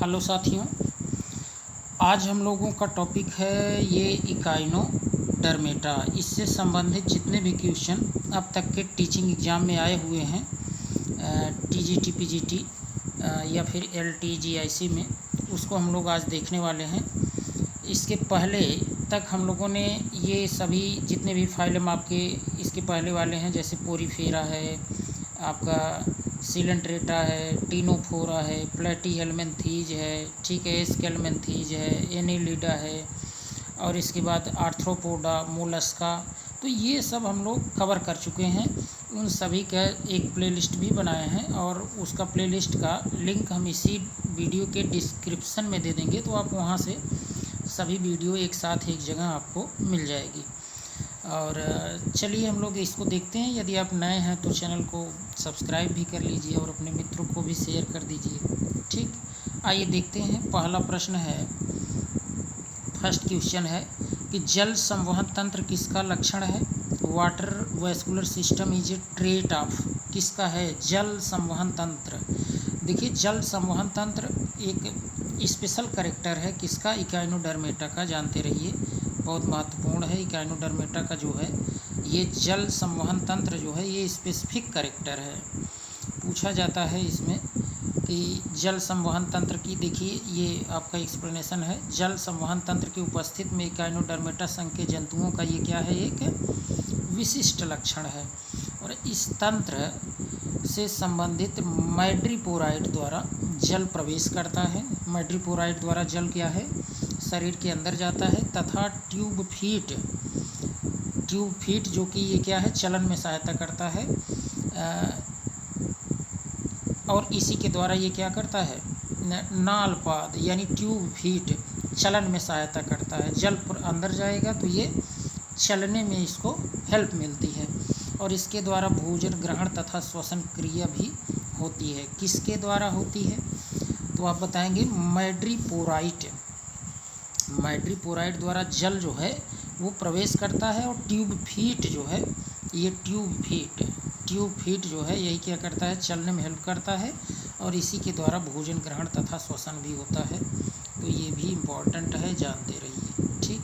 Hello साथियों, आज हम लोगों का टॉपिक है ये इकाइनोडर्मेटा। इससे संबंधित जितने भी क्वेश्चन अब तक के टीचिंग एग्ज़ाम में आए हुए हैं, टीजीटी, पीजीटी या फिर एलटीजीआईसी में, उसको हम लोग आज देखने वाले हैं। इसके पहले तक हम लोगों ने ये सभी जितने भी फाइलम आपके इसके पहले वाले हैं, जैसे पोरीफेरा है, आपका सिलेंट्रेटा है, टीनोफोरा है, प्लेटीहेल्मिन्थीज है, ठीक है, एस्केल्मिन्थीज है, एनेलिडा है, और इसके बाद आर्थ्रोपोडा, मोलस्का। तो ये सब हम लोग कवर कर चुके हैं। उन सभी का एक प्लेलिस्ट भी बनाए हैं और उसका प्लेलिस्ट का लिंक हम इसी वीडियो के डिस्क्रिप्शन में दे देंगे, तो आप वहाँ से सभी वीडियो एक साथ एक जगह आपको मिल जाएगी। और चलिए हम लोग इसको देखते हैं। यदि आप नए हैं तो चैनल को सब्सक्राइब भी कर लीजिए और अपने मित्रों को भी शेयर कर दीजिए। ठीक, आइए देखते हैं। पहला प्रश्न है, फर्स्ट क्वेश्चन है कि जल संवहन तंत्र किसका लक्षण है? Water vascular system is a trait of, किसका है? जल संवहन तंत्र। देखिए, जल संवहन तंत्र एक स्पेशल कैरेक्टर है किसका? इकाइनोडर्मेटा का। जानते रहिए, बहुत महत्वपूर्ण है। इकाइनोडर्मेटा का जो है ये जल संवहन तंत्र जो है ये स्पेसिफिक कैरेक्टर है। पूछा जाता है इसमें कि जल संवहन तंत्र की, देखिए ये आपका एक्सप्लेनेशन है। जल संवहन तंत्र की उपस्थिति में इकाइनोडर्मेटा संघ के जंतुओं का ये क्या है? एक विशिष्ट लक्षण है। और इस तंत्र से संबंधित मैड्रीपोराइड द्वारा जल प्रवेश करता है। मैड्रीपोराइड द्वारा जल क्या है? शरीर के अंदर जाता है, तथा ट्यूब फीट जो कि ये क्या है? चलन में सहायता करता है। और इसी के द्वारा ये क्या करता है? नालपाद यानी ट्यूब फीट चलन में सहायता करता है। जल अंदर जाएगा तो ये चलने में इसको हेल्प मिलती है। और इसके द्वारा भोजन ग्रहण तथा श्वसन क्रिया भी होती है। किसके द्वारा होती है? तो आप बताएंगे मैड्रीपोराइड द्वारा जल जो है वो प्रवेश करता है। और ट्यूब फीट जो है, ये ट्यूब फीट जो है यही क्या करता है? चलने में हेल्प करता है। और इसी के द्वारा भोजन ग्रहण तथा श्वसन भी होता है। तो ये भी इम्पॉर्टेंट है, जानते रहिए। ठीक,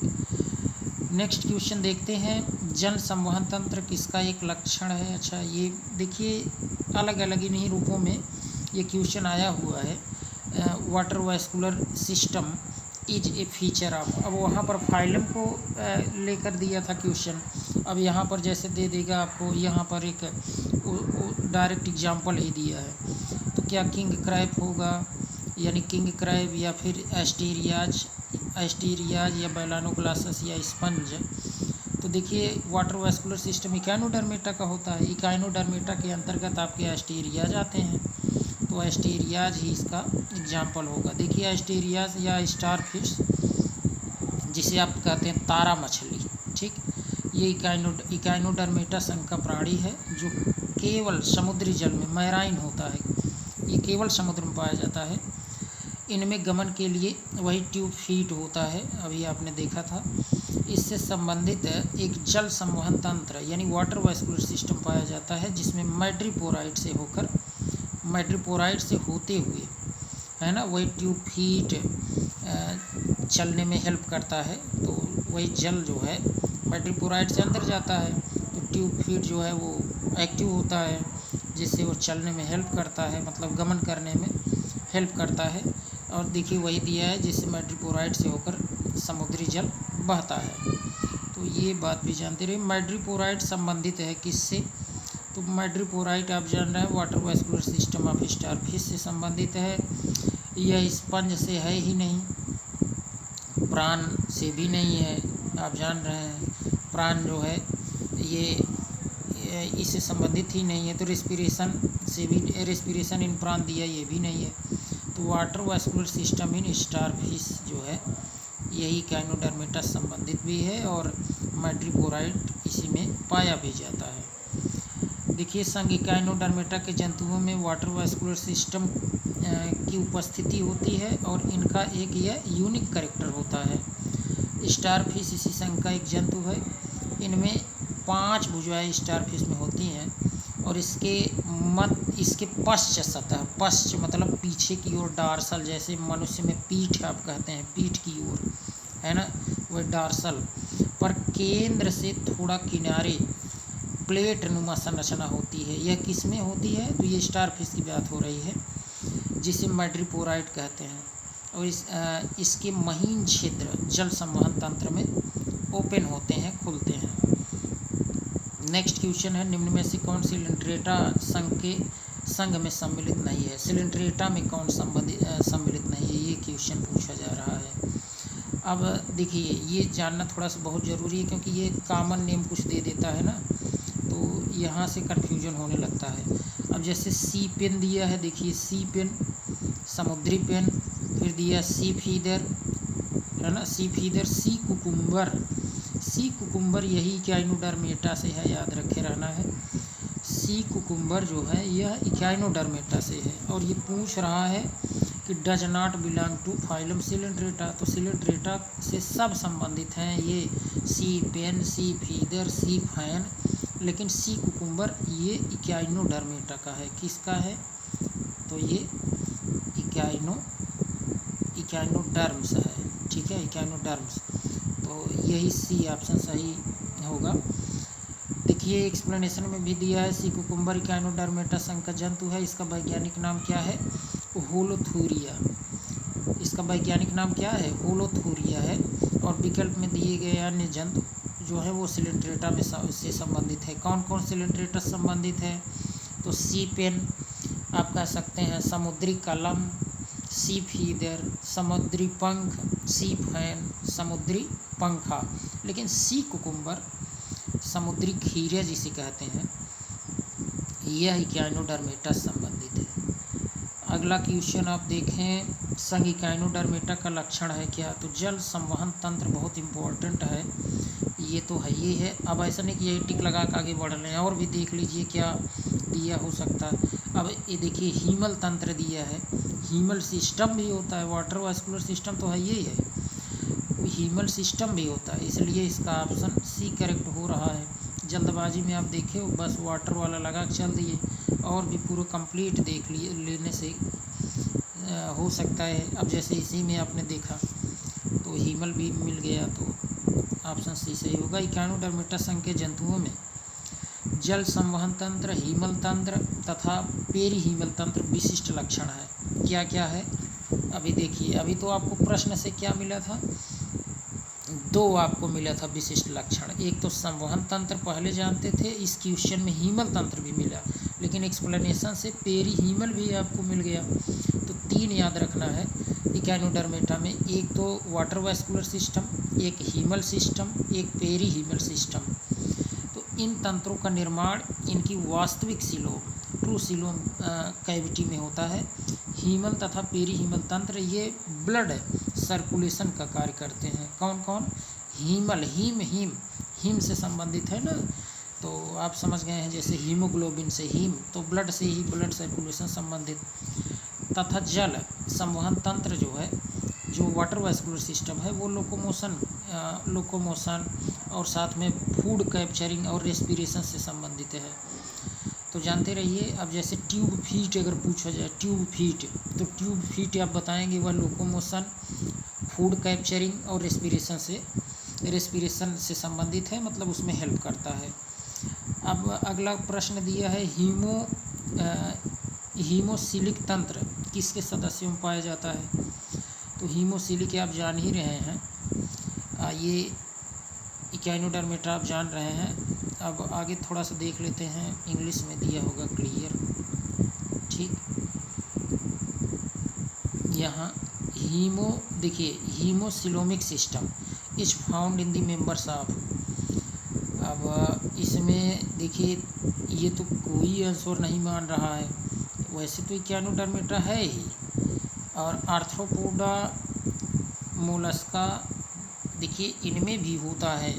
नेक्स्ट क्वेश्चन देखते हैं। जल संवहन तंत्र किसका एक लक्षण है? अच्छा, ये देखिए अलग अलग इन्हीं रूपों में ये क्वेश्चन आया हुआ है। Water vascular system is a feature of. अब वहाँ पर फाइलम को लेकर दिया था क्वेश्चन, अब यहाँ पर जैसे दे देगा आपको, यहाँ पर एक डायरेक्ट एग्जांपल ही दिया है। तो क्या किंग क्रैब होगा, यानी किंग क्रैब, या फिर एस्टेरियाज या बैलानोग्लासस या स्पंज? तो देखिए, वाटर वैस्कुलर सिस्टम इकाइनोडर्मेटा का होता है। इकाइनोडर्मेटा के अंतर्गत आपके एस्टेरियाज आते हैं, तो एस्टेरियाज ही इसका एग्जाम्पल होगा। देखिए, एस्टेरियाज या स्टार फिश, जिसे आप कहते हैं तारा मछली, ठीक, ये इकाइनोडर्मेटा संघ का प्राणी है जो केवल समुद्री जल में मैराइन होता है। ये केवल समुद्र में पाया जाता है। इनमें गमन के लिए वही ट्यूब फीट होता है, अभी आपने देखा था। इससे संबंधित एक जल संवहन तंत्र यानी वाटर वैस्कुलर सिस्टम पाया जाता है, जिसमें मैड्रीपोराइड से होते हुए, है ना, वही ट्यूब फीट चलने में हेल्प करता है। तो वही जल जो है मैड्रीपोराइड से अंदर जाता है, तो ट्यूब फीट जो है वो एक्टिव होता है, जिससे वो चलने में हेल्प करता है, मतलब गमन करने में हेल्प करता है। और देखिए वही दिया है जिससे मैड्रीपोराइड से होकर समुद्री जल बहता है। तो ये बात भी जानते रहिए। मैड्रीपोराइड संबंधित है किससे? तो मैड्रीपोराइड आप जान रहे हैं water vascular system of starfish से संबंधित है। यह स्पंज से है ही नहीं, प्राण से भी नहीं है, आप जान रहे हैं। प्राण जो है ये इससे संबंधित ही नहीं है। तो रेस्पिरेशन से भी, रेस्पिरेशन इन प्राण दिया, ये भी नहीं है। तो water vascular system in starfish जो है यही इकाइनोडर्मेटा संबंधित भी है, और मैड्रीपोराइड इसी में पाया भी जाता है। देखिए, संघ इकाइनोडर्मेटा के जंतुओं में वाटर वैस्कुलर सिस्टम की उपस्थिति होती है, और इनका एक यह यूनिक कैरेक्टर होता है। स्टारफिश इसी संघ का एक जंतु है। इनमें 5 भुजाएं स्टारफिश में होती हैं, और इसके पश्च सतह, पश्च मतलब पीछे की ओर, डार्सल जैसे मनुष्य में पीठ आप कहते हैं, पीठ की ओर है ना, वह डार्सल पर केंद्र से थोड़ा किनारे प्लेट नुमा संरचना होती है। यह किस में होती है? तो ये स्टारफिश की बात हो रही है, जिसे मैड्रिपोराइट कहते हैं। और इसके महीन छिद्र जल संवहन तंत्र में ओपन होते हैं, खुलते हैं। नेक्स्ट क्वेश्चन है, निम्न में से कौन सिलिंड्रेटा संघ में सम्मिलित नहीं है? सिलिंड्रेटा में कौन सम्मिलित नहीं है, ये क्वेश्चन पूछा जा रहा है। अब देखिए, ये जानना थोड़ा सा बहुत ज़रूरी है, क्योंकि ये कॉमन नेम कुछ दे देता है ना, तो यहाँ से कन्फ्यूजन होने लगता है। अब जैसे सी पेन दिया है, देखिए सी पेन, समुद्री पेन, फिर दिया सी फीदर है ना, sea feather, sea cucumber. Sea cucumber यही इक्याइनोडर्मेटा से है, याद रखे रहना है। सी कुकुम्बर जो है यह इक्याइनोडर्मेटा से है। और ये पूछ रहा है कि does not belong to phylum cylindrata, तो सिलिंड्रेटा से सब संबंधित हैं ये, sea pen, sea feather, sea fan, लेकिन सी कुकुम्बर ये इक्याइनोडर्मेटा का है। किसका है? तो ये इक्याइनोडर्म्स है, ठीक है, इक्याइनोडर्म्स। तो यही सी ऑप्शन सही होगा। देखिए एक्सप्लेनेशन में भी दिया है, सी कुकुम्बर इक्याइनोडर्मेटा संघ का जंतु है। इसका वैज्ञानिक नाम क्या है? होलोथूरिया। इसका वैज्ञानिक नाम क्या है? होलोथूरिया है। और विकल्प में दिए गए अन्य जंतु जो है वो सिलिंड्रेटा में से संबंधित है। कौन कौन सिलिंड्रेटा से संबंधित है? तो सी पेन आप कह सकते हैं, समुद्री कलम, सी फीदर, समुद्री पंख, सी फैन, समुद्री पंखा। लेकिन सी कुकुम्बर समुद्री खीरे जिसे कहते हैं, यह इक्याइनोडर्मेटा से संबंधित है। अगला क्वेश्चन आप देखें, संघ इक्याइनोडर्मेटा का लक्षण है क्या? तो जल संवहन तंत्र बहुत इम्पोर्टेंट है, ये तो है ही है। अब ऐसा नहीं कि यही टिक लगा के आगे बढ़ रहे हैं, और भी देख लीजिए क्या दिया हो सकता है। अब ये देखिए हीमल तंत्र दिया है, हीमल सिस्टम भी होता है, वाटर वास्कुलर सिस्टम तो है ही है, हीमल सिस्टम भी होता है, इसलिए इसका ऑप्शन सी करेक्ट हो रहा है। जल्दबाजी में आप देखे बस वाटर वाला लगा के चल दिए, और भी पूरा कंप्लीट देख लिए लेने से हो सकता है। अब जैसे इसी में आपने देखा तो हीमल भी मिल गया, तो ऑप्शन सी सही होगा। इक्याइनोडर्मेटा संघ के जंतुओं में जल संवहन तंत्र, हीमल तंत्र तथा पेरिहीमल तंत्र विशिष्ट लक्षण है। क्या क्या है? अभी देखिए, अभी तो आपको प्रश्न से क्या मिला था? दो आपको मिला था विशिष्ट लक्षण। एक तो संवहन तंत्र पहले जानते थे, इस क्वेश्चन में हीमल तंत्र भी मिला, लेकिन एक्सप्लेनेशन से पेरिहीमल भी आपको मिल गया। तो तीन याद रखना है इक्याइनोडर्मेटा में, एक तो वाटर वास्कुलर सिस्टम, एक हीमल सिस्टम, एक पेरिहीमल सिस्टम। तो इन तंत्रों का निर्माण इनकी वास्तविक सीलोम, ट्रू सीलोम कैविटी में होता है। हीमल तथा पेरिहीमल तंत्र ये ब्लड सर्कुलेशन का कार्य करते हैं। कौन कौन? हीमल, हीम से संबंधित है ना, तो आप समझ गए हैं, जैसे हीमोग्लोबिन से हीम, तो ब्लड से ही ब्लड सर्कुलेशन संबंधित। तथा जल संवहन तंत्र जो है, जो वाटर वास्कुलर सिस्टम है, वो लोकोमोशन और साथ में फूड कैप्चरिंग और रेस्पिरेशन से संबंधित है। तो जानते रहिए। अब जैसे ट्यूब फीट अगर पूछा जाए, ट्यूब फीट, तो ट्यूब फीट आप बताएंगे वह लोकोमोशन, फूड कैप्चरिंग और रेस्पिरेशन से संबंधित है, मतलब उसमें हेल्प करता है। अब अगला प्रश्न दिया है, हीमोसिलिक तंत्र किसके सदस्यों में पाया जाता है? तो हीमोसिलिक आप जान ही रहे हैं, ये इक्याइनोडर्मेटा आप जान रहे हैं। अब आगे थोड़ा सा देख लेते हैं, इंग्लिश में दिया होगा क्लियर, ठीक। यहाँ देखिए haemocoelomic system is found in the members of. अब इसमें देखिए ये तो कोई आंसर नहीं मान रहा है, वैसे तो इक्याइनोडर्मेटा है ही। और आर्थ्रोपोडा, मोलस्का, देखिए इनमें भी होता है।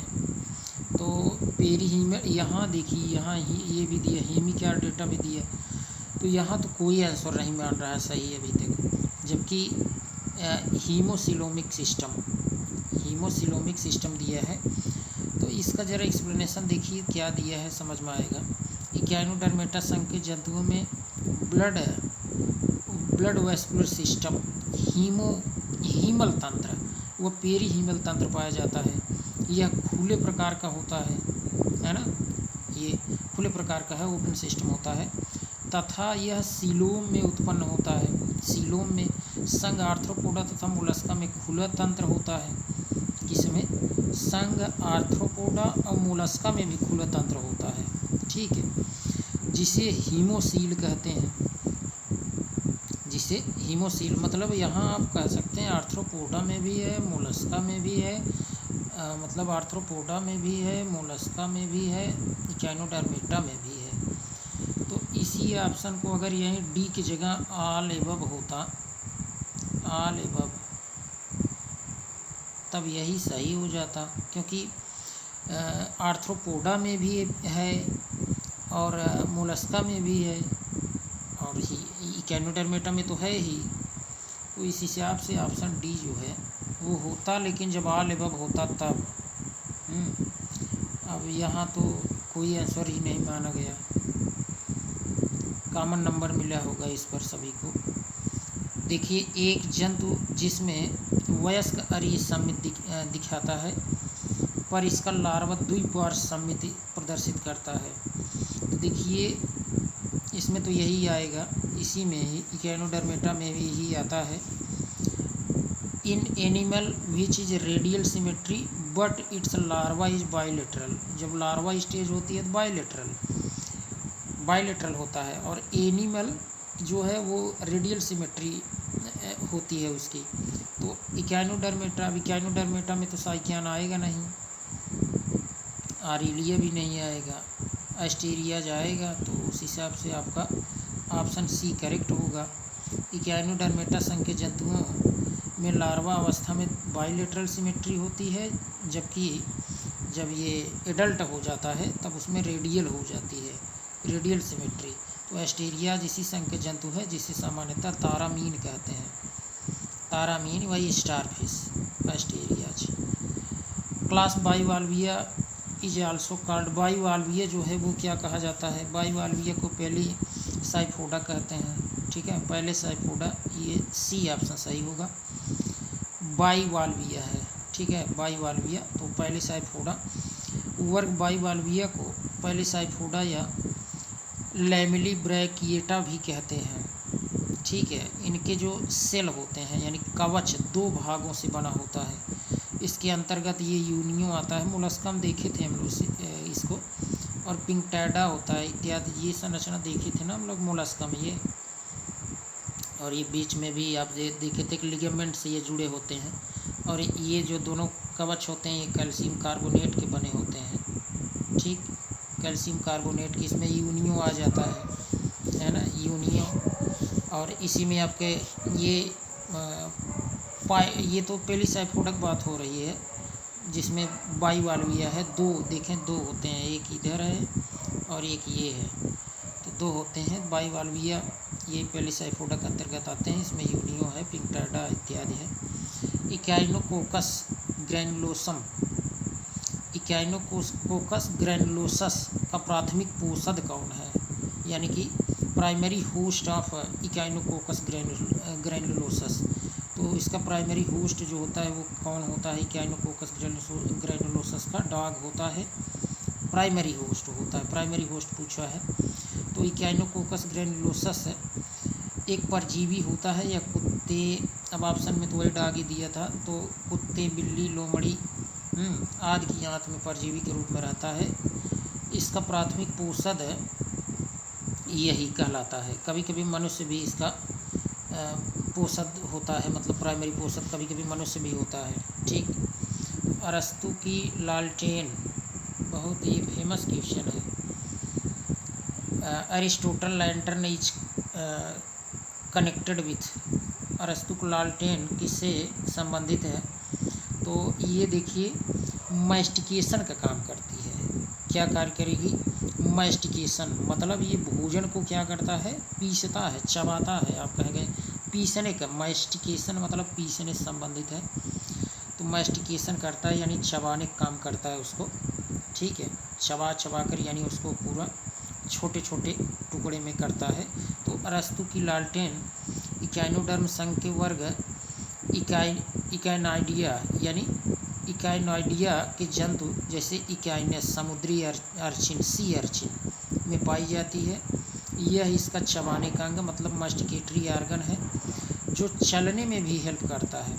तो पेरिहीमल, यहाँ देखिए यहाँ ही ये भी दिया, हेमिक्यार्डेटा भी दिया, तो यहाँ तो कोई आंसर नहीं मान रहा है सही अभी तक। जबकि हीमोसिलोमिक सिस्टम दिया है। तो इसका ज़रा एक्सप्लेनेशन देखिए क्या दिया है, समझ में आएगा। इक्याइनोडर्मेटा संघ के जंतुओं में ब्लड वेस्कुलर सिस्टम, हीमल तंत्र व पेरी हीमल तंत्र पाया जाता है। यह खुले प्रकार का होता है ना, ये खुले प्रकार का है, ओपन सिस्टम होता है तथा यह सीलोम में उत्पन्न होता है। सीलोम में संघ आर्थ्रोपोडा तथा मोलस्का में खुला तंत्र होता है। किसमें? संघ आर्थ्रोपोडा और मोलस्का में भी खुला तंत्र होता है, ठीक है, जिसे हीमोसील कहते हैं। जिसे हीमोसील मतलब यहाँ आप कह सकते हैं आर्थ्रोपोडा में भी है, मोलस्का में भी है, मतलब आर्थ्रोपोडा में भी है, मोलस्का में भी है, इक्याइनोडर्मेटा में भी है। तो इसी ऑप्शन को अगर यहीं डी की जगह ऑल एबव होता, ऑल एबव, तब यही सही हो जाता, क्योंकि आर्थ्रोपोडा में भी है और मोलस्का में भी है और इक्याइनोडर्मेटा में तो है ही। तो इस हिसाब से ऑप्शन डी जो है वो होता, लेकिन जब ऑल एबव होता तब। अब यहाँ तो कोई आंसर ही नहीं माना गया, कॉमन नंबर मिला होगा इस पर सभी को। देखिए, एक जंतु जिसमें वयस्क अरीय समिति दिखाता है पर इसका लार्वा द्विपार्श्व समिति प्रदर्शित करता है। तो देखिए इसमें तो यही आएगा, इसी में ही इक्याइनोडर्मेटा में भी यही आता है। In animal which is radial symmetry but it's larva is bilateral. जब लार्वा स्टेज होती है तो बाइलेटरल होता है और एनिमल जो है वो रेडियल सिमेट्री होती है उसकी। तो इक्याइनोडर्मेटा में तो साइक्यान आएगा नहीं, आरिलिया भी नहीं आएगा, एस्टेरिया जाएगा। तो उस हिसाब से आपका ऑप्शन सी करेक्ट होगा। इक्याइनोडर्मेटा संघ के जंतुओं में लार्वा अवस्था में बाइलेटरल सिमेट्री होती है, जबकि जब ये एडल्ट हो जाता है तब उसमें रेडियल हो जाती है, रेडियल सिमेट्री। तो एस्टेरिया इसी संघ के जंतु है जिसे सामान्यतः तारामीन कहते हैं। तारामीन वही starfish, Asterias. Class Bivalvia is also called, Bivalvia जो है वो क्या कहा जाता है? बाइवाल्विया को पहली साइफोडा कहते हैं, ठीक है, पहले साइफोडा, ये सी ऑप्शन सही होगा, बाइवाल्विया है, ठीक है, बाइवाल्विया। तो पहले साइफोडा वर्ग बाइवाल्विया को पहले साइफोडा या लैमेलिब्रैकिएटा भी कहते हैं, ठीक है। इनके जो सेल होते हैं यानी कवच दो भागों से बना होता है, इसके अंतर्गत ये यूनियो आता है, मोलस्का में देखे थे हम लोग इसको, और पिंकटैडा होता है इत्यादि, ये संरचना देखे थे ना हम लोग मोलस्का में ये। और ये बीच में भी आप देखे थे कि लिगामेंट से ये जुड़े होते हैं, और ये जो दोनों कवच होते हैं ये कैल्शियम कार्बोनेट के बने होते हैं, ठीक, कैल्शियम कार्बोनेट की इसमें यूनियो आ जाता है ना, यूनियो। और इसी में आपके ये तो पहली साइफोडा की बात हो रही है जिसमें बाइवाल्विया है, दो देखें, दो होते हैं, एक इधर है और एक ये है, तो दो होते हैं बाइवाल्विया, ये पहली साइफोडा के अंतर्गत आते हैं, इसमें यूनियो है, पिंकटैडा इत्यादि है। इक्याइनोकोकस ग्रैनुलोसम, इक्याइनोकोकस ग्रैनुलोसस का प्राथमिक पोषक कौन है? यानी कि प्राइमरी होस्ट ऑफ इक्याइनोकोकस ग्रैनुलोसस। तो इसका प्राइमरी होस्ट जो होता है वो कौन होता है? इक्याइनोकोकस ग्रैनुलोसस का डॉग होता है, प्राइमरी होस्ट होता है, प्राइमरी होस्ट पूछा है। तो इक्याइनोकोकस ग्रैनुलोसस एक परजीवी होता है या कुत्ते, अब ऑप्शन में तो वही डॉग ही दिया था, तो कुत्ते, बिल्ली, लोमड़ी आदि की आंत में परजीवी के रूप में रहता है। इसका प्राथमिक पोषक यही कहलाता है। कभी कभी मनुष्य भी इसका पोषक होता है, मतलब प्राइमरी पोषक कभी कभी मनुष्य भी होता है, ठीक। अरस्तु की लालटेन बहुत ही फेमस क्वेश्चन है। Aristotle lantern is connected with, अरस्तु की लालटेन किससे संबंधित है? तो ये देखिए मैस्टिकेशन का काम करती है। क्या कार्य करेगी? मैस्टिकेशन, मतलब ये भोजन को क्या करता है? पीसता है, चबाता है। आप कहेंगे पीसने का, मैस्टिकेशन मतलब पीसने से संबंधित है। तो मैस्टिकेशन करता है यानी चबाने का काम करता है उसको, ठीक है, चबा कर यानी उसको पूरा छोटे छोटे टुकड़े में करता है। तो अरस्तु की लालटेन इकाइनोडर्म संघ के वर्ग इकाइनॉइडिया यानी इकाइनॉइडिया के जंतु जैसे इकाइनस समुद्री अर्चिन सी अर्चिन में पाई जाती है। यह इसका चबाने का अंग मतलब मास्टिकेटरी आर्गन है, जो चलने में भी हेल्प करता है,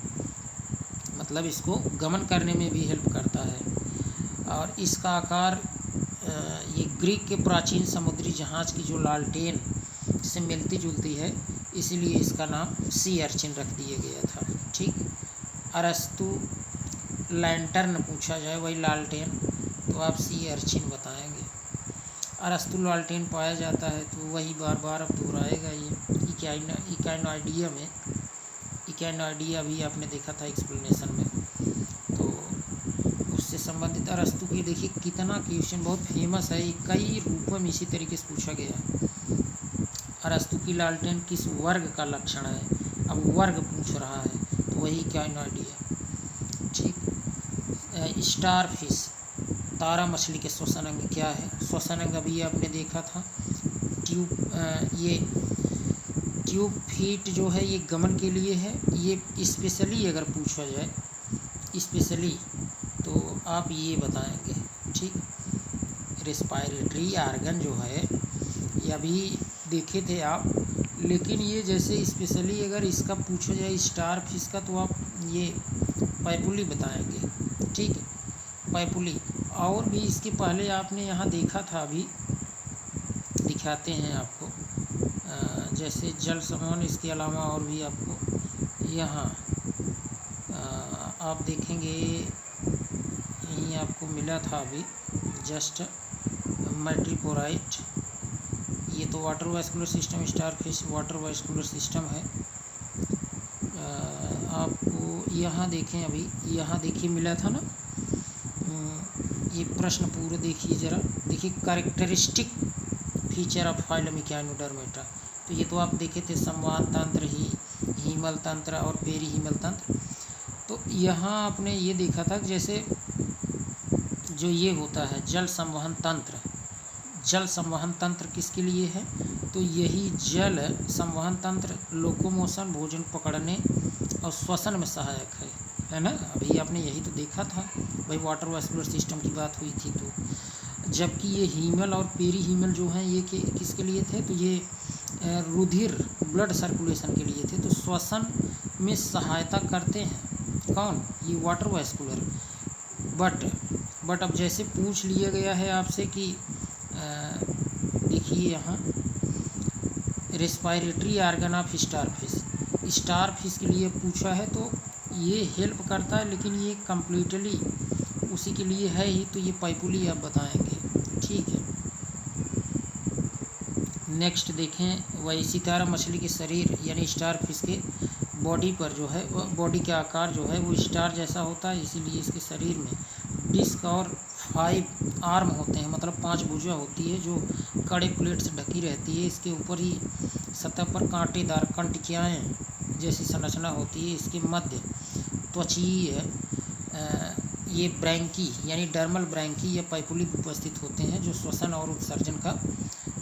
मतलब इसको गमन करने में भी हेल्प करता है। और इसका आकार ये ग्रीक के प्राचीन समुद्री जहाज़ की जो लालटेन से मिलती जुलती है, इसीलिए इसका नाम सी अर्चिन रख दिया गया था। ठीक, अरस्तु लैंटर्न पूछा जाए वही लालटेन, तो आप सी अर्चिन बताएंगे। अरस्तु लालटेन पाया जाता है, तो वही बार बार अब दोहराएगा ये इकाइनॉइडिया में। इकाइनॉइडिया भी आपने देखा था एक्सप्लेनेशन में, तो उससे संबंधित अरस्तु की देखिए कितना क्वेश्चन बहुत फेमस है, कई रूपों में इसी तरीके से पूछा गया। अरस्तु की लालटेन किस वर्ग का लक्षण है, अब वर्ग पूछ रहा है, तो वही इकाइनॉइडिया। ठीक, स्टार फिश तारा मछली के श्वसन अंग क्या है? श्वसन अंग अभी आपने देखा था, ये ट्यूब फीट जो है ये गमन के लिए है। ये स्पेशली अगर पूछा जाए स्पेशली तो आप ये बताएंगे। ठीक, रेस्पायरेटरी आर्गन जो है ये अभी देखे थे आप, लेकिन ये जैसे स्पेशली अगर इसका पूछा जाए स्टार फिश का, तो आप ये पाइपुली बताएंगे। ठीक है, पाइपुली। और भी इसके पहले आपने यहाँ देखा था, अभी दिखाते हैं आपको, जैसे जल समूह, इसके अलावा और भी आपको यहाँ आप देखेंगे यहीं आपको मिला था अभी जस्ट मैट्रिपोराइट। ये तो water vascular system, star fish water vascular system है। आपको यहाँ देखें, अभी यहाँ देखिए मिला था ना, ये प्रश्न पूरे देखिए ज़रा, देखिए characteristic feature of phylum Echinodermata. तो ये तो आप देखे थे संवहन तंत्र, हीमल तंत्र और पेरी हीमल तंत्र। तो यहाँ आपने ये देखा था जैसे जो ये होता है जल संवहन तंत्र, जल संवहन तंत्र किसके लिए है? तो यही जल संवहन तंत्र लोकोमोशन, भोजन पकड़ने और श्वसन में सहायक है ना। अभी आपने यही तो देखा था, भाई वाटर वास्कुलर सिस्टम की बात हुई थी। तो जबकि ये हीमल और पेरी हीमल जो हैं ये किसके लिए थे? तो ये रुधिर ब्लड सर्कुलेशन के लिए थे, तो श्वसन में सहायता करते हैं। कौन? ये वाटर वास्कुलर। बट अब जैसे पूछ लिया गया है आपसे कि देखिए यहाँ respiratory organ of starfish के लिए पूछा है, तो ये हेल्प करता है, लेकिन ये कम्प्लीटली उसी के लिए है ही, तो ये पाइपुली आप बताएंगे। ठीक है, नेक्स्ट देखें, वही सितारा मछली के शरीर यानी स्टार फिश के बॉडी पर जो है, बॉडी का आकार जो है वो स्टार जैसा होता है, इसीलिए इसके शरीर में डिस्क और 5 आर्म होते हैं, मतलब 5 भुजा होती है जो कड़े प्लेट से ढकी रहती है। इसके ऊपर ही सतह पर कांटेदार कंटकियाएँ जैसी संरचना होती है। इसके मध्य त्वचीय ये ब्रैंकी यानी डर्मल ब्रैंकी या पाइपुली उपस्थित होते हैं, जो श्वसन और उत्सर्जन का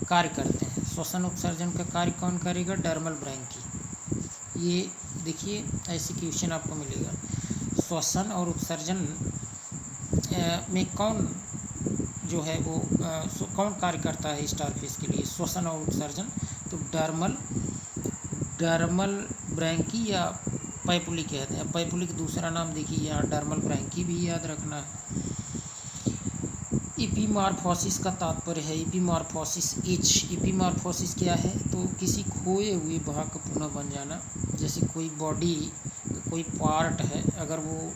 कार्य करते हैं। श्वसन उत्सर्जन का कार्य कौन करेगा? डर्मल ब्रैंकी। ये देखिए ऐसे क्वेश्चन आपको मिलेगा, श्वसन और उत्सर्जन में कौन जो है वो कौन कार्य करता है स्टार फिश के लिए? श्वसन और उत्सर्जन। तो डर्मल ब्रैंकी या पाइपुली कहते हैं। पाइपुली का दूसरा नाम देखिए यहाँ डर्मल ब्रैंकी भी याद रखना है। इपीमॉर्फोसिस का तात्पर्य है इपीमॉर्फोसिस इपीमॉर्फोसिस क्या है? तो किसी खोए हुए भाग का पुनः बन जाना। जैसे कोई बॉडी का कोई पार्ट है, अगर वो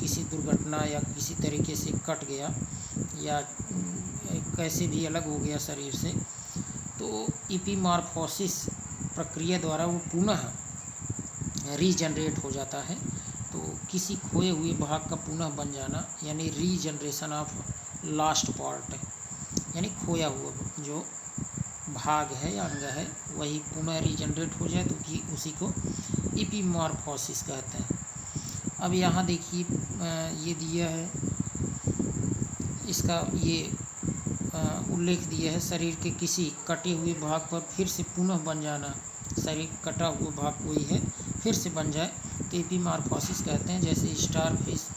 किसी दुर्घटना या किसी तरीके से कट गया या कैसे भी अलग हो गया शरीर से, तो इपीमॉर्फोसिस प्रक्रिया द्वारा वो पुनः रीजनरेट हो जाता है। तो किसी खोए हुए भाग का पुनः बन जाना यानी रीजनरेशन ऑफ लास्ट पार्ट, यानी खोया हुआ जो भाग है या अंग है वही पुनः रीजनरेट हो जाए, तो कि उसी को इपीमॉर्फोसिस कहते हैं। अब यहाँ देखिए ये दिया है इसका ये उल्लेख दिया है, शरीर के किसी कटे हुए भाग पर फिर से पुनः बन जाना, शरीर कटा हुआ भाग कोई है फिर से बन जाए तो एपीमॉर्फोसिस कहते हैं, जैसे स्टार फिश।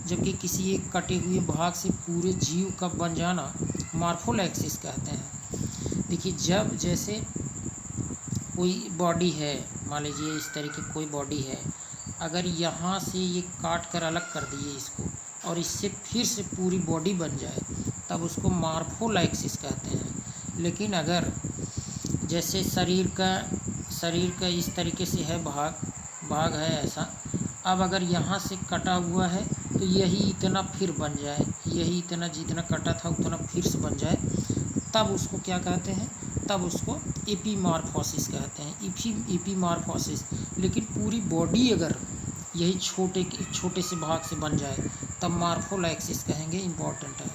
जबकि किसी एक कटे हुए भाग से पूरे जीव का बन जाना मॉर्फोलैक्सिस कहते हैं। देखिए, जब जैसे कोई बॉडी है, मान लीजिए इस तरीके कोई बॉडी है, अगर यहाँ से ये काट कर अलग कर दिए इसको और इससे फिर से पूरी बॉडी बन जाए तब उसको मॉर्फोलैक्सिस कहते हैं। लेकिन अगर जैसे शरीर का इस तरीके से है भाग है ऐसा, अब अगर यहाँ से कटा हुआ है तो यही इतना फिर बन जाए, यही इतना जितना कटा था उतना फिर से बन जाए, तब उसको क्या कहते हैं, तब उसको एपीमॉर्फोसिस कहते हैं, एपीमॉर्फोसिस। लेकिन पूरी बॉडी अगर यही छोटे से भाग से बन जाए तब मॉर्फोलैक्सिस कहेंगे। इम्पॉर्टेंट है।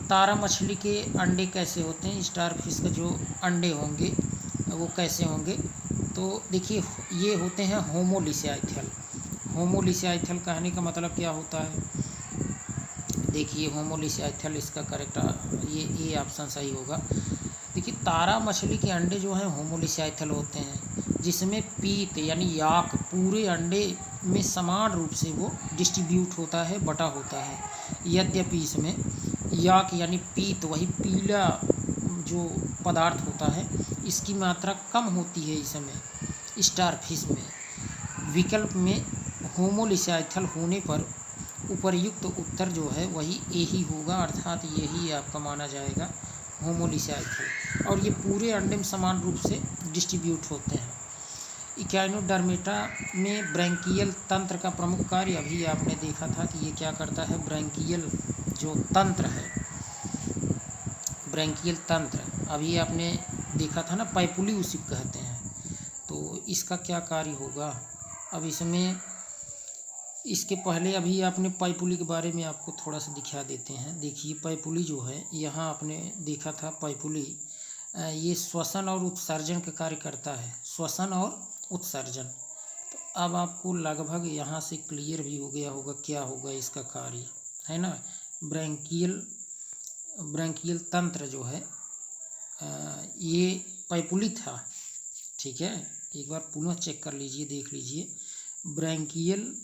तारा मछली के अंडे कैसे होते हैं, स्टार फिश का जो अंडे होंगे वो कैसे होंगे, तो देखिए ये होते हैं होमोलिसियाइथल। होमोलिसियाइथल कहने का मतलब क्या होता है, देखिए होमोलिसियाइथल इसका करेक्ट ये ऑप्शन सही होगा। देखिए, तारा मछली के अंडे जो हैं होमोलिसियाइथल होते हैं, जिसमें पीत यानी याक पूरे अंडे में समान रूप से वो डिस्ट्रीब्यूट होता है, बटा होता है। यद्यपि इसमें याक यानी पीत, वही पीला जो पदार्थ होता है, इसकी मात्रा कम होती है इसमें स्टार फिश में। विकल्प में होमोलिसियाइथल होने पर उपर्युक्त उत्तर जो है वही ए ही होगा, अर्थात यही आपका माना जाएगा होमोलिसियाइथल। और ये पूरे अंडे में समान रूप से डिस्ट्रीब्यूट होते हैं। इक्याइनोडर्मेटा में ब्रैंकियल तंत्र का प्रमुख कार्य अभी आपने देखा था कि ये क्या करता है, ब्रैंकियल जो तंत्र है, ब्रैंकियल तंत्र अभी आपने देखा था ना, पाइपुली उसी को कहते हैं। तो इसका क्या कार्य होगा, अब इसमें इसके पहले अभी आपने पाइपुली के बारे में आपको थोड़ा सा दिखा देते हैं। देखिए पाइपुली जो है, यहाँ आपने देखा था पाइपुली ये श्वसन और उत्सर्जन का कार्य करता है, श्वसन और उत्सर्जन। तो अब आपको लगभग यहाँ से क्लियर भी हो गया होगा क्या होगा इसका कार्य, है ना। ब्रैंकियल तंत्र जो है ये पाइपुली था, ठीक है। एक बार पुनः चेक कर लीजिए, देख लीजिए। ब्रैंकियल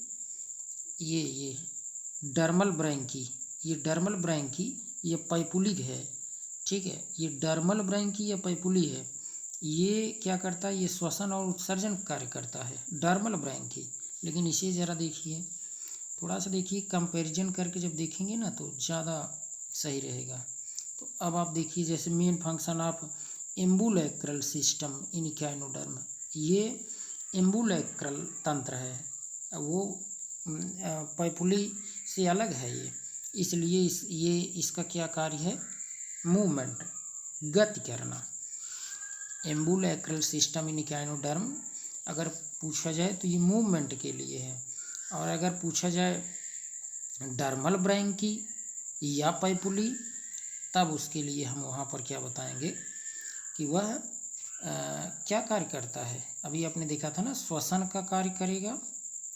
ये डर्मल ब्रैंकी, ये डर्मल ब्रैंकी ये पाइपुली है, ठीक है। ये डर्मल ब्रैंकी या पाइपुली है, ये क्या करता है, ये श्वसन और उत्सर्जन कार्य करता है, डर्मल ब्रैंकी। लेकिन इसे ज़रा देखिए, थोड़ा सा देखिए, कंपैरिजन करके जब देखेंगे ना तो ज़्यादा सही रहेगा। तो अब आप देखिए, जैसे main function of ambulacral system in echinoderm, ये एम्बुलेक्रल तंत्र है, वो पाइपुली से अलग है ये, इसलिए इसका क्या कार्य है, मूवमेंट, गति करना। एम्बुलेक्रल सिस्टम इन इक्याइनोडर्म अगर पूछा जाए तो ये मूवमेंट के लिए है, और अगर पूछा जाए डर्मल ब्रैंकी या पाइपुली तब उसके लिए हम वहाँ पर क्या बताएंगे कि वह क्या कार्य करता है। अभी आपने देखा था ना, श्वसन का कार्य करेगा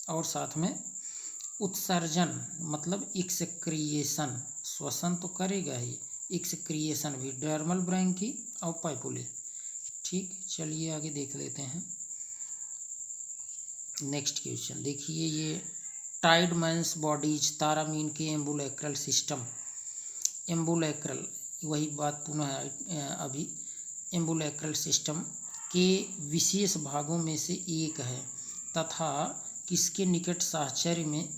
और साथ में उत्सर्जन मतलब एक्सक्रिएशन, श्वसन तो करेगा ही, एक्सक्रिएशन भी, डर्मल ब्रैंकी और पाइपुली। ठीक, चलिए आगे देख लेते हैं नेक्स्ट क्वेश्चन। देखिए ये टाइडमैन्स बॉडीज तारामीन के एम्बुलेक्रल सिस्टम, एम्बुलेक्रल वही बात पुनः अभी, एम्बुलेक्रल सिस्टम के विशेष भागों में से एक है तथा किसके निकट साहचर्य में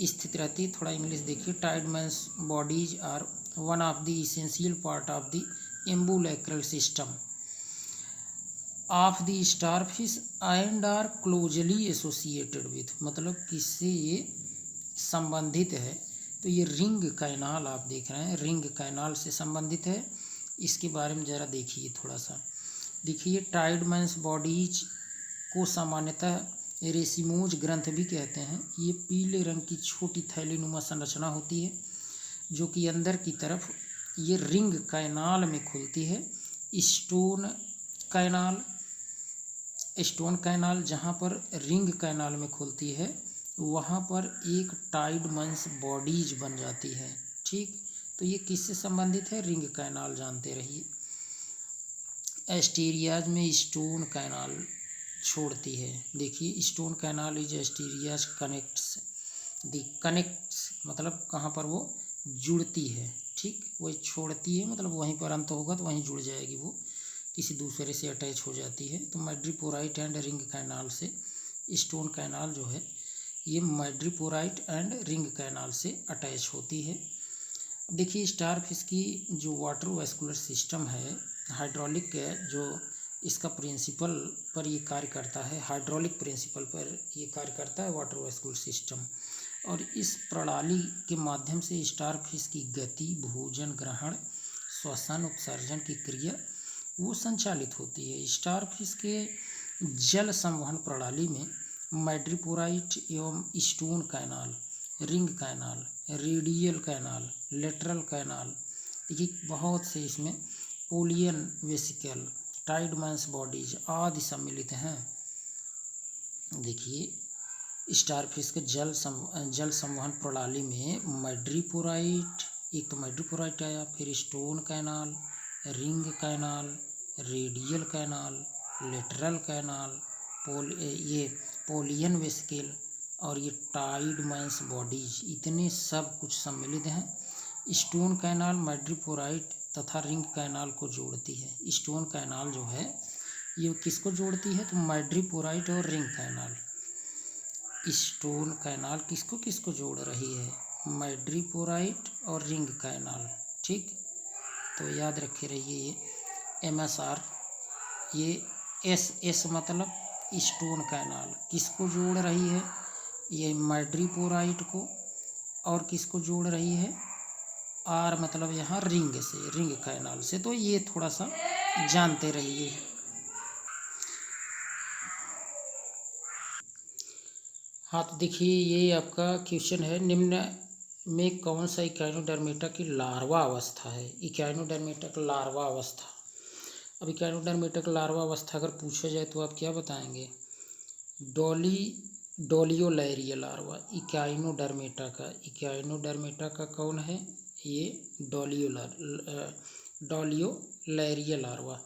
स्थित रहती। थोड़ा इंग्लिश देखिए। Tiedemann's bodies are one of the essential part of the ambulacral system of the starfish and are closely associated with, मतलब किससे ये संबंधित है, तो ये रिंग कैनाल आप देख रहे हैं, रिंग कैनाल से संबंधित है। इसके बारे में ज़रा देखिए थोड़ा सा। देखिए टाइडमैन्स बॉडीज को सामान्यतः रेसिमोज ग्रंथ भी कहते हैं। ये पीले रंग की छोटी थैलीनुमा संरचना होती है जो कि अंदर की तरफ ये रिंग कैनाल में खुलती है। स्टोन कैनाल जहाँ पर रिंग कैनाल में खुलती है वहाँ पर एक टाइडमैन्स बॉडीज बन जाती है। ठीक, तो ये किससे संबंधित है? रिंग कैनाल जानते रहिए। एस्टीरियाज में स्टोन कैनाल छोड़ती है। देखिए स्टोन कैनाल इज एस्टीरियाज कनेक्ट्स मतलब कहाँ पर वो जुड़ती है, ठीक, वो छोड़ती है मतलब वहीं पर अंत होगा तो वहीं जुड़ जाएगी, वो किसी दूसरे से अटैच हो जाती है। तो मैड्रीपोराइट एंड रिंग कैनाल से स्टोन कैनाल जो है ये मैड्रीपोराइट एंड रिंग कैनाल से अटैच होती है। देखिए स्टार फिश की जो वाटर वेस्कुलर सिस्टम है, हाइड्रोलिक जो इसका प्रिंसिपल पर ये कार्य करता है, हाइड्रोलिक प्रिंसिपल पर ये कार्य करता है वाटर वेस्कुलर सिस्टम। और इस प्रणाली के माध्यम से स्टार फिश की गति, भोजन ग्रहण, श्वसन, उत्सर्जन की क्रिया वो संचालित होती है। स्टार फिश के जल संवहन प्रणाली में मैड्रीपोराइट एवं stone canal, ring canal, radial canal, lateral canal, ये बहुत से इसमें पोलियन वेसिकल, टाइडमैन्स बॉडीज आदि सम्मिलित हैं। देखिए स्टार फिश के जल संवहन प्रणाली में मैड्रीपोराइट, एक तो मैड्रीपोराइट आया, फिर stone canal, ring canal, radial canal, lateral canal, ये पोलियन वेसिकल और ये टाइडमैन्स बॉडीज, इतने सब कुछ सम्मिलित हैं। स्टोन कैनाल मैड्रीपोराइट तथा रिंग कैनाल को जोड़ती है। स्टोन कैनाल जो है ये किसको जोड़ती है? तो मैड्रीपोराइट और रिंग कैनाल। स्टोन कैनाल किसको किसको जोड़ रही है? मैड्रीपोराइट और रिंग कैनाल, ठीक। तो याद रखे रहिए ये MSR, ये SS मतलब स्टोन कैनाल किसको जोड़ रही है? ये मैड्रीपोराइट को। और किसको जोड़ रही है? R मतलब यहाँ रिंग से, रिंग कैनाल से। तो ये थोड़ा सा जानते रहिए। हाँ तो देखिए ये आपका क्वेश्चन है, निम्न में कौन सा इकाइनोडर्मेटा की लार्वा अवस्था है? इकाइनोडर्मेटा की लार्वा अवस्था। अब इकाइनोडर्मेटा की लार्वा अवस्था अगर पूछा जाए तो आप क्या बताएंगे? डोलियोलैरिया लार्वा इकाइनोडर्मेटा का कौन है? ये डोलियोलैरिया लार्वा।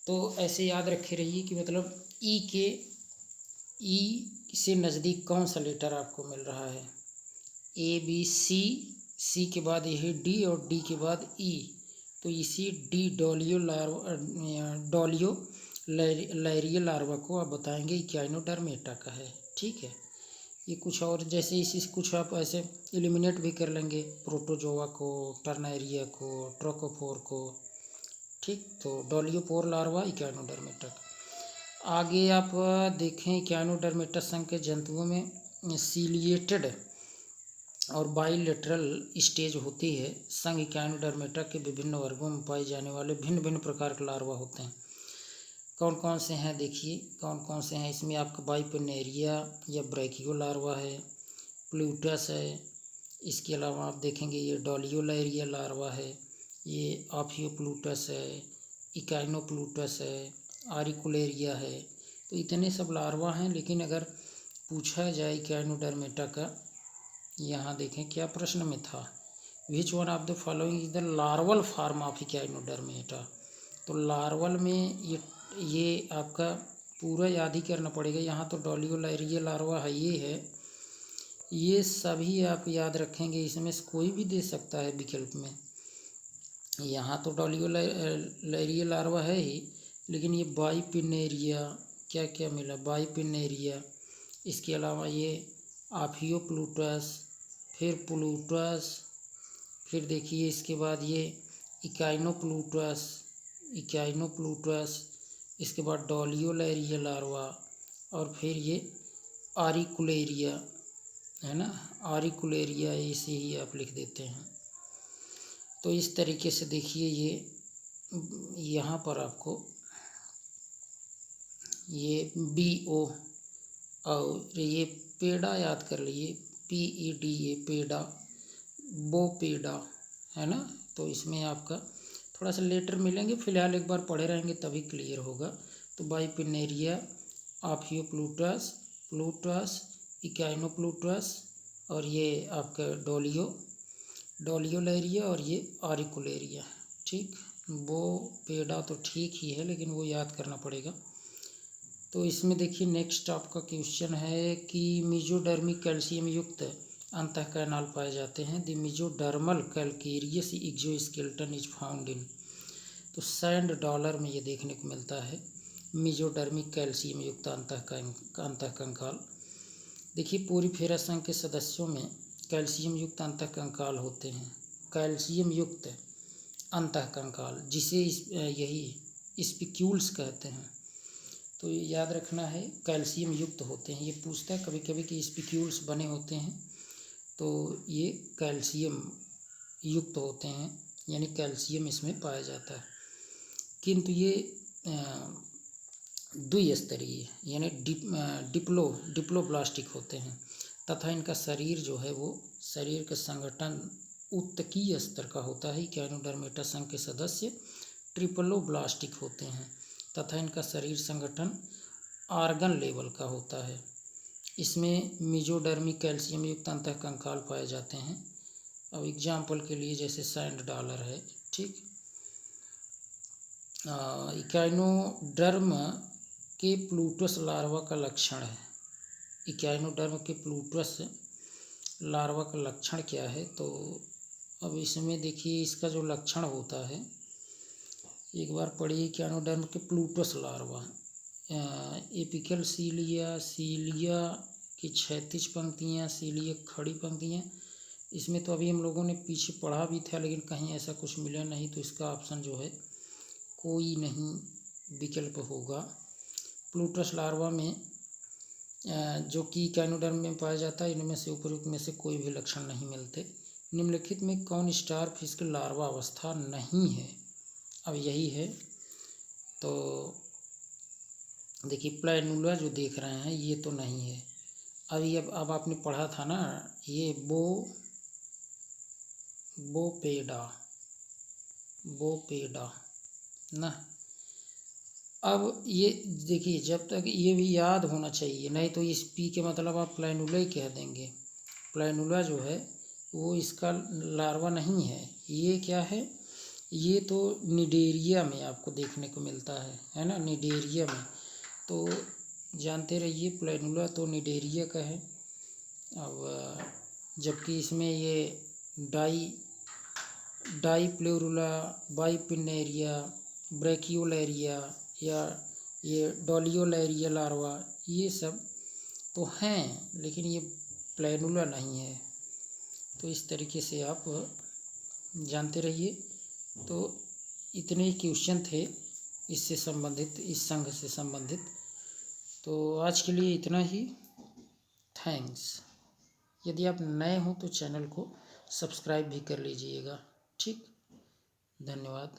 तो ऐसे याद रखे रहिए कि मतलब ई से नज़दीक कौन सा लेटर आपको मिल रहा है? ABC, C के बाद यही D और D के बाद E, तो इसी डोलियोलैरिया लार्वा को आप बताएंगे इकाइनोडर्मेटा का है, ठीक है। ये कुछ और जैसे इसी कुछ आप ऐसे एलिमिनेट भी कर लेंगे, प्रोटोजोआ को, टर्नेरिया को, ट्रोकोफोर को, ठीक। तो डोलियोपोर लार्वा इकाइनोडर्मेटा। आगे आप देखें इकाइनोडर्मेटा संघ के जंतुओं में सीलिएटेड और बाइलेटरल स्टेज होती है। संघ इकाइनोडर्मेटा के विभिन्न वर्गों में पाए जाने वाले भिन्न भिन्न प्रकार के लार्वा होते हैं। कौन कौन से हैं? देखिए कौन कौन से हैं इसमें। आपका बाइपिनेरिया या ब्रैकियो लार्वा है, प्लूटस है। इसके अलावा आप देखेंगे ये डोलियोलैरिया लार्वा है, ये ऑफियोप्लूटस है, इकाइनोप्लूटस है, आरिकुलेरिया है। तो इतने सब लार्वा हैं। लेकिन अगर पूछा जाए इकाइनोडर्मेटा का, यहाँ देखें क्या प्रश्न में था, which one of the following is the larval form of Echinodermata. तो लार्वल में ये आपका पूरा याद ही करना पड़ेगा। यहाँ तो डोलियोलैरिया लार्वा है, ये है, ये सभी आप याद रखेंगे। इसमें से कोई भी दे सकता है विकल्प में। यहाँ तो डोलियोलैरिया लार्वा है ही, लेकिन ये बाइपिनेरिया, क्या क्या मिला? बाइपिनेरिया, इसके अलावा ये ऑफियोप्लूटस, फिर प्लूटस, फिर देखिए इसके बाद ये इकाइनोप्लूटस, इसके बाद डोलियोलैरिया लार्वा, और फिर ये आरिकुलेरिया है ना, आरिकुलेरिया ऐसे ही आप लिख देते हैं। तो इस तरीके से देखिए ये यहाँ पर आपको ये BO और ये पेड़ा याद कर लीजिए, PEDA पेड़ा, बोपेडा है ना। तो इसमें आपका थोड़ा सा लेटर मिलेंगे, फिलहाल एक बार पढ़े रहेंगे तभी क्लियर होगा। तो बाइपिनेरिया, ऑफियोप्लूटस, प्लूटस, इकाइनोप्लूटस और ये आपका डोलियोलैरिया और ये ऑरिकुलेरिया। ठीक, वो पेडा तो ठीक ही है, लेकिन वो याद करना पड़ेगा। तो इसमें देखिए नेक्स्ट आपका क्वेश्चन है कि मेसोडर्मिक कैल्शियम युक्त अंतःकैनाल पाए जाते हैं। The mesodermal calcareous exoskeleton is found इन। तो सैंड डॉलर में ये देखने को मिलता है मेसोडर्मिक कैल्शियम युक्त अंतःकंकाल। देखिए पोरिफेरा संघ के सदस्यों में कैल्शियम युक्त अंतःकंकाल होते हैं। कैल्शियम युक्त अंतःकंकाल जिसे यही स्पिक्यूल्स कहते हैं। तो ये याद रखना है, कैल्शियम युक्त होते हैं। ये पूछता है कभी कभी कि स्पिक्यूल्स बने होते हैं, तो ये कैल्शियम युक्त होते हैं, यानी कैल्शियम इसमें पाया जाता है। किंतु ये द्विस्तरीय यानी डिप्लोब्लास्टिक होते हैं, तथा इनका शरीर जो है वो शरीर का संगठन उत्तकीय स्तर का होता है। इकाइनोडर्मेटा संघ के सदस्य ट्रिप्लोब्लास्टिक होते हैं तथा इनका शरीर संगठन आर्गन लेवल का होता है। इसमें मेसोडर्मिक कैल्शियम युक्त अंतःकंकाल पाए जाते हैं। अब एग्जाम्पल के लिए जैसे सैंड डॉलर है। ठीक, इकाइनोडर्म के प्लूटस लार्वा का लक्षण है। इकाइनोडर्म के प्लूटस लार्वा का लक्षण क्या है? तो अब इसमें देखिए इसका जो लक्षण होता है, एक बार पढ़िए। इकाइनोडर्म के प्लूटस लार्वा, एपिकल सीलिया की क्षैतिज पंक्तियाँ, सीलिया खड़ी पंक्तियाँ। इसमें तो अभी हम लोगों ने पीछे पढ़ा भी था, लेकिन कहीं ऐसा कुछ मिला नहीं, तो इसका ऑप्शन जो है कोई नहीं विकल्प होगा। प्लूटस लार्वा में जो कि इकाइनोडर्म में पाया जाता है, इनमें से उपयुक्त में से कोई भी लक्षण नहीं मिलते। निम्नलिखित में कौन स्टार फिश की लार्वा अवस्था नहीं है? अब यही है। तो देखिए प्लैनुला जो देख रहे हैं ये तो नहीं है। अब आपने पढ़ा था ना, ये बोपेडा ना। अब ये देखिए, जब तक ये भी याद होना चाहिए, नहीं तो इस पी के मतलब आप प्लैनुला ही कह देंगे। प्लैनुला जो है वो इसका लार्वा नहीं है। ये क्या है? ये तो निडेरिया में आपको देखने को मिलता है ना, निडेरिया में। तो जानते रहिए प्लैनुला तो निडेरिया का है। अब जबकि इसमें ये डाईप्लेरुला, बाइपिनेरिया, ब्रैकियोलैरिया या ये डोलियोलैरिया लार्वा, ये सब तो हैं, लेकिन ये प्लैनुला नहीं है। तो इस तरीके से आप जानते रहिए। तो इतने ही क्वेश्चन थे इससे संबंधित, इस संघ से संबंधित। तो आज के लिए इतना ही। थैंक्स। यदि आप नए हो तो चैनल को सब्सक्राइब भी कर लीजिएगा। ठीक, धन्यवाद।